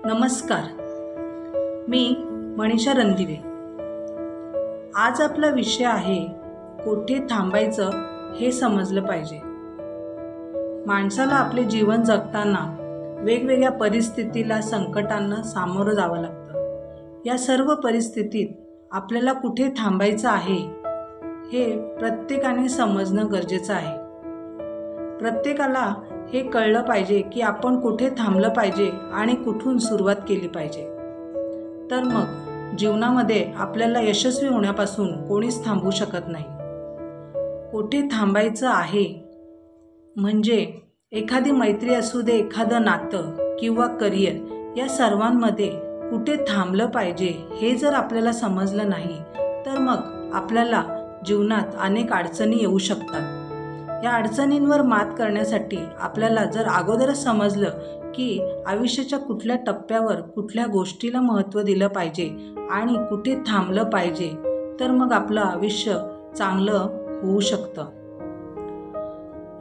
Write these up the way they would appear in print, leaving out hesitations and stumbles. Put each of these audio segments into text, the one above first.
नमस्कार, मी मनीषा रणदिवे। आज आपला विषय आहे कुठे थांबायचं हे समजलं पाहिजे। माणसाला आपले जीवन जगताना वेगवेगळ्या परिस्थितीला, संकटांना सामोरं जावं लागतं। या सर्व परिस्थितीत आपल्याला कुठे थांबायचं आहे हे प्रत्येकाने समजणं गरजेचं आहे। प्रत्येकाला हे कळलं पाहिजे की आपण कुठे थांबलं पाहिजे आणि कुठून सुरुवात केली पाहिजे। तर मग जीवनामध्ये आपल्याला यशस्वी होण्यापासून कोणीच थांबवू शकत नाही। कुठे थांबायचं आहे म्हणजे एखादी मैत्री असू दे, एखादं नातं किंवा करिअर, या सर्वांमध्ये कुठे थांबलं पाहिजे हे जर आपल्याला समजलं नाही तर मग आपल्याला जीवनात अनेक अडचणी येऊ शकतात। या अडचणींवर मात करण्यासाठी आपल्याला जर अगोदरच समजलं की आयुष्याच्या कुठल्या टप्प्यावर कुठल्या गोष्टीला महत्त्व दिलं पाहिजे आणि कुठे थांबलं पाहिजे, तर मग आपलं आयुष्य चांगलं होऊ शकतं।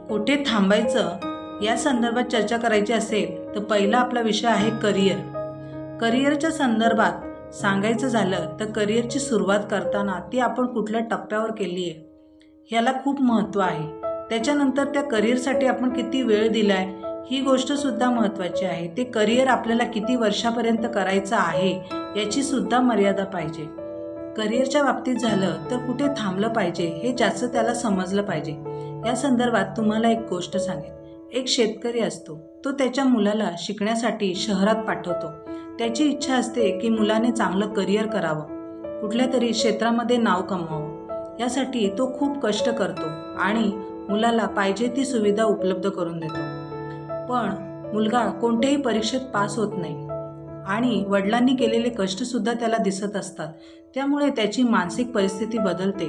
कुठे थांबायचं या संदर्भात चर्चा करायची असेल तर पहिला आपला विषय आहे करिअर। करिअरच्या संदर्भात सांगायचं झालं तर करिअरची सुरुवात करताना ती आपण कुठल्या टप्प्यावर केली आहे ह्याला खूप महत्त्व आहे। त्याच्यानंतर त्या करिअरसाठी आपण किती वेळ दिलाय ही गोष्ट सुद्धा महत्त्वाची आहे। ते करिअर आपल्याला किती वर्षापर्यंत करायचं आहे याची सुद्धा मर्यादा पाहिजे। करिअरच्या बाबतीत झालं तर कुठे थांबलं पाहिजे हे जास्त त्याला समजलं पाहिजे। या संदर्भात तुम्हाला एक गोष्ट सांगेन। एक शेतकरी असतो, तो त्याच्या मुलाला शिकण्यासाठी शहरात पाठवतो। त्याची इच्छा असते की मुलाने चांगलं करिअर करावं, कुठल्या तरी क्षेत्रामध्ये नाव कमवावं। यासाठी तो खूप कष्ट करतो आणि मुलाला पाहिजे ती सुविधा उपलब्ध करून देतो। पण मुलगा कोणत्याही परीक्षेत पास होत नाही आणि वडिलांनी केलेले कष्ट सुद्धा त्याला दिसत असतात। त्यामुळे त्याची मानसिक परिस्थिती बदलते,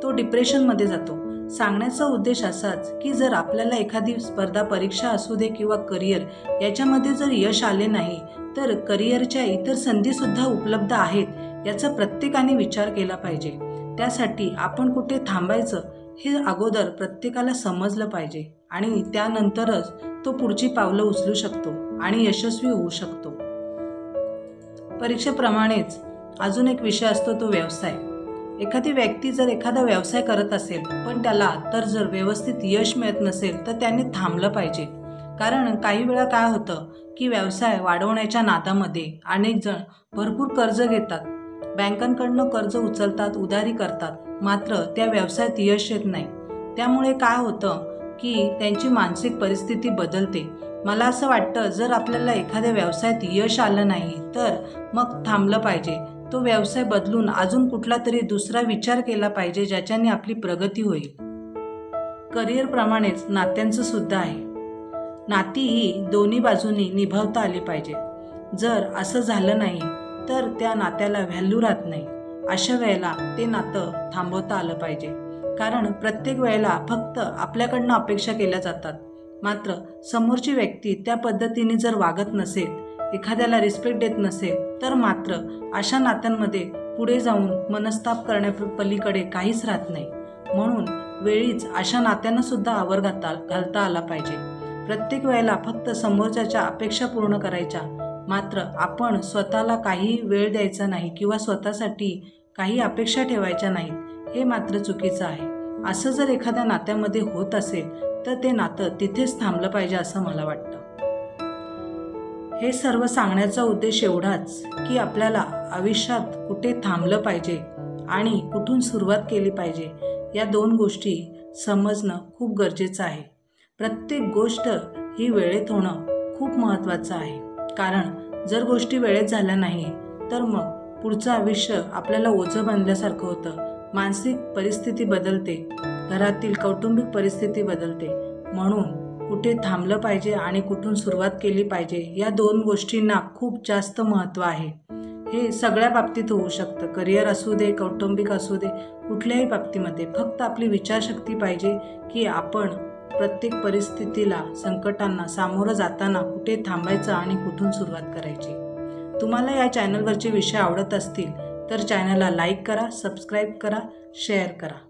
तो डिप्रेशनमध्ये जातो। सांगण्याचा उद्देश असाच की जर आपल्याला एखादी स्पर्धा परीक्षा असू दे किंवा करिअर याच्यामध्ये जर यश आले नाही तर करिअरच्या इतर संधी सुद्धा उपलब्ध आहेत याचा प्रत्येकाने विचार केला पाहिजे। त्यासाठी आपण कुठे थांबायचं हे अगोदर प्रत्येकाला समजलं पाहिजे आणि त्यानंतरच तो पुढची पावलं उचलू शकतो आणि यशस्वी होऊ शकतो। परीक्षेप्रमाणेच अजून एक विषय असतो तो व्यवसाय। एखादी व्यक्ती जर एखादा व्यवसाय करत असेल पण त्याला तर जर व्यवस्थित यश मिळत नसेल तर त्याने थांबलं पाहिजे। कारण काही वेळा काय होतं की व्यवसाय वाढवण्याच्या नादामध्ये अनेक जण भरपूर कर्ज घेतात, बँकांकडनं कर्ज उचलतात, उधारी करतात, मात्र त्या व्यवसायात यश येत नाही। त्यामुळे काय होतं की त्यांची मानसिक परिस्थिती बदलते। मला असं वाटतं जर आपल्याला एखाद्या व्यवसायात यश आलं नाही तर मग थांबलं पाहिजे, तो व्यवसाय बदलून अजून कुठला तरी दुसरा विचार केला पाहिजे ज्याच्याने आपली प्रगती होईल। करिअरप्रमाणेच नात्यांचं सुद्धा आहे। नाती ही दोन्ही बाजूंनी निभावता आली पाहिजे। जर असं झालं नाही तर त्या नात्याला व्हॅल्यू राहत नाही। अशा वेळेला ते नातं थांबवता आलं पाहिजे। कारण प्रत्येक वेळेला फक्त आपल्याकडनं अपेक्षा केल्या जातात, मात्र समोरची व्यक्ती त्या पद्धतीने जर वागत नसेल, एखाद्याला रिस्पेक्ट देत नसेल तर मात्र अशा नात्यांमध्ये पुढे जाऊन मनस्ताप करण्यापलीकडे काहीच राहत नाही। म्हणून वेळीच अशा नात्यांना सुद्धा आवर घालता आला पाहिजे। प्रत्येक वेळेला फक्त समोरच्याच्या अपेक्षा पूर्ण करायच्या, मात्र आपण स्वतःला काही वेळ द्यायचा नाही किंवा स्वतःसाठी काही अपेक्षा ठेवायच्या नाहीत, हे मात्र चुकीचं आहे। असं जर एखाद्या नात्यामध्ये होत असेल तर ते नातं तिथेच थांबलं पाहिजे असं मला वाटतं। हे सर्व सांगण्याचा उद्देश एवढाच की आपल्याला आयुष्यात कुठे थांबलं पाहिजे आणि कुठून सुरुवात केली पाहिजे या दोन गोष्टी समजणं खूप गरजेचं आहे। प्रत्येक गोष्ट ही वेळेत होणं खूप महत्त्वाचं आहे। कारण जर गोष्टी वेळेत झाल्या नाही तर मग पुढचं आयुष्य आपल्याला ओझं बांधल्यासारखं होतं। मानसिक परिस्थिती बदलते, घरातील कौटुंबिक परिस्थिती बदलते। म्हणून कुठे थांबलं पाहिजे आणि कुठून सुरुवात केली पाहिजे या दोन गोष्टींना खूप जास्त महत्त्व आहे। हे सगळ्या बाबतीत होऊ शकतं, करिअर असू दे, कौटुंबिक असू दे, कुठल्याही बाबतीमध्ये फक्त आपली विचारशक्ती पाहिजे की आपण प्रत्येक परिस्थितीला, संकटांना सामोरं जाताना कुठे थांबायचं आणि कुठून सुरुवात करायची। तुम्हाला या चॅनलवरचे विषय आवडत असतील तर चॅनलला लाईक करा, सबस्क्राईब करा, शेअर करा।